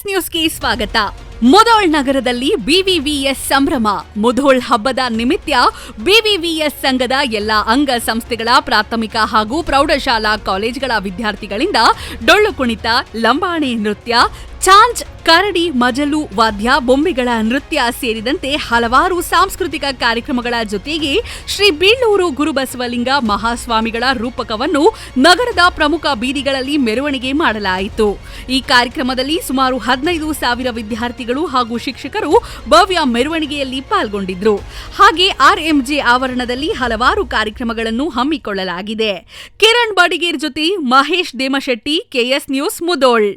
ನ್ಯೂಸ್ಗೆ ಸ್ವಾಗತ. ಮುಧೋಳ್ ನಗರದಲ್ಲಿ ಬಿವಿವಿಎಸ್ ಸಂಭ್ರಮ. ಮುಧೋಳ್ ಹಬ್ಬದ ನಿಮಿತ್ತ ಬಿವಿವಿಎಸ್ ಸಂಘದ ಎಲ್ಲಾ ಅಂಗ ಸಂಸ್ಥೆಗಳ ಪ್ರಾಥಮಿಕ ಹಾಗೂ ಪ್ರೌಢಶಾಲಾ ಕಾಲೇಜುಗಳ ವಿದ್ಯಾರ್ಥಿಗಳಿಂದ ಡೊಳ್ಳು ಕುಣಿತ, ಲಂಬಾಣಿ ನೃತ್ಯ, ಚಾಂಜ್, ಕರಡಿ, ಮಜಲು ವಾದ್ಯ, ಬೊಂಬೆಗಳ ನೃತ್ಯ ಸೇರಿದಂತೆ ಹಲವಾರು ಸಾಂಸ್ಕೃತಿಕ ಕಾರ್ಯಕ್ರಮಗಳ ಜೊತೆಗೆ ಶ್ರೀ ಬೀಳೂರು ಗುರುಬಸವಲಿಂಗ ಮಹಾಸ್ವಾಮಿಗಳ ರೂಪಕವನ್ನು ನಗರದ ಪ್ರಮುಖ ಬೀದಿಗಳಲ್ಲಿ ಮೆರವಣಿಗೆ ಮಾಡಲಾಯಿತು. ಈ ಕಾರ್ಯಕ್ರಮದಲ್ಲಿ ಸುಮಾರು 15,000 ವಿದ್ಯಾರ್ಥಿಗಳು ಹಾಗೂ ಶಿಕ್ಷಕರು ಭವ್ಯ ಮೆರವಣಿಗೆಯಲ್ಲಿ ಪಾಲ್ಗೊಂಡಿದ್ರು. ಹಾಗೆ ಆರ್ಎಂಜೆ ಆವರಣದಲ್ಲಿ ಹಲವಾರು ಕಾರ್ಯಕ್ರಮಗಳನ್ನು ಹಮ್ಮಿಕೊಳ್ಳಲಾಗಿದೆ. ಕಿರಣ್ ಬಡಿಗೇರ್ ಜೊತೆ ಮಹೇಶ್ ದೇಮಶೆಟ್ಟಿ, ಕೆಎಸ್ ನ್ಯೂಸ್, ಮುಧೋಳ್.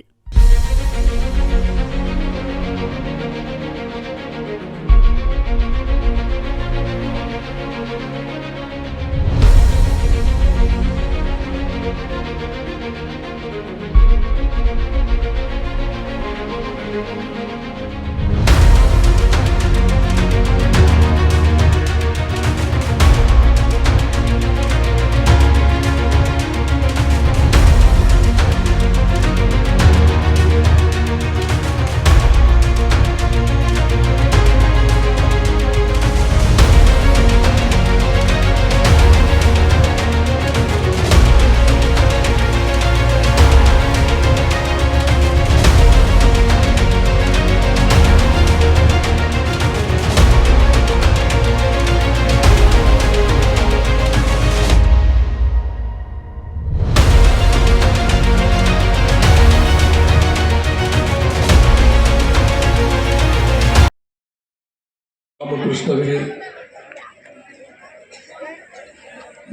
ರಾಮಕೃಷ್ಣರಿಗೆ,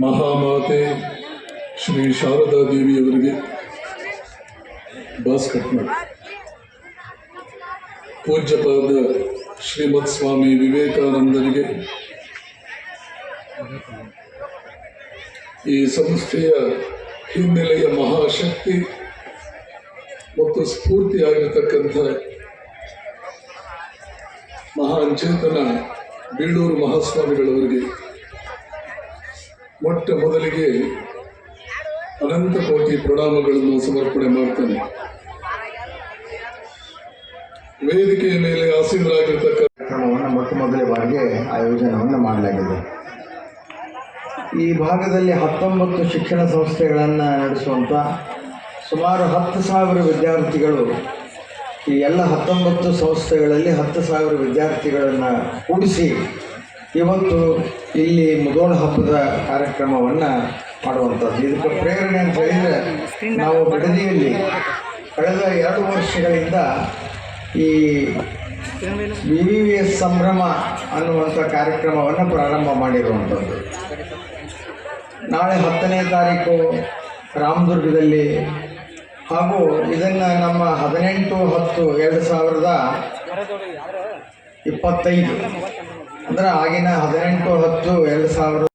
ಮಹಾಮಾತೆ ಶ್ರೀ ಶಾರದಾ ದೇವಿಯವರಿಗೆ ಬಾಸ್ಕಟ್ ಮಾಡಿ, ಪೂಜ್ಯಪಾದ ಶ್ರೀಮತ್ ಸ್ವಾಮಿ ವಿವೇಕಾನಂದರಿಗೆ, ಈ ಸಂಸ್ಥೆಯ ಹಿನ್ನೆಲೆಯ ಮಹಾಶಕ್ತಿ ಮತ್ತು ಸ್ಫೂರ್ತಿಯಾಗಿರತಕ್ಕಂಥ ಮಹಾನ್ ಚೇತನ ಬೀಳೂರು ಮಹಾಸ್ವಾಮಿಗಳವರಿಗೆ ಮೊಟ್ಟ ಮೊದಲಿಗೆ ಅನಂತ ಕೋಟಿ ಪ್ರಣಾಮಗಳನ್ನು ಸಮರ್ಪಣೆ ಮಾಡ್ತಾನೆ. ವೇದಿಕೆಯ ಮೇಲೆ ಆಸೀನರಾಗಿರ್ತಕ್ಕಂಥ ಕಾರ್ಯಕ್ರಮವನ್ನು ಮೊಟ್ಟ ಮೊದಲ ಬಾರಿಗೆ ಆಯೋಜನವನ್ನು ಮಾಡಲಾಗಿದೆ. ಈ ಭಾಗದಲ್ಲಿ 19 ಶಿಕ್ಷಣ ಸಂಸ್ಥೆಗಳನ್ನು ನಡೆಸುವಂಥ ಸುಮಾರು 10,000 ವಿದ್ಯಾರ್ಥಿಗಳು, ಈ ಎಲ್ಲ 19 ಸಂಸ್ಥೆಗಳಲ್ಲಿ 10,000 ವಿದ್ಯಾರ್ಥಿಗಳನ್ನು ಕೂಡಿಸಿ ಇವತ್ತು ಇಲ್ಲಿ ಮುಧೋಳ್ ಹಬ್ಬದ ಕಾರ್ಯಕ್ರಮವನ್ನು ಮಾಡುವಂಥದ್ದು. ಇದಕ್ಕೆ ಪ್ರೇರಣೆ ಅಂತ ಹೇಳಿದರೆ, ನಾವು ಬಿಡದಿಯಲ್ಲಿ ಕಳೆದ 2 ವರ್ಷಗಳಿಂದ ಈ ಬಿವಿವಿಎಸ್ ಸಂಭ್ರಮ ಅನ್ನುವಂಥ ಕಾರ್ಯಕ್ರಮವನ್ನು ಪ್ರಾರಂಭ ಮಾಡಿರುವಂಥದ್ದು. ನಾಳೆ 10ನೇ ತಾರೀಕು ರಾಮದುರ್ಗದಲ್ಲಿ ಹಾಗೂ ಇದನ್ನು ನಮ್ಮ 18/10/2025 ಅಂದರೆ ಆಗಿನ 18/10/2000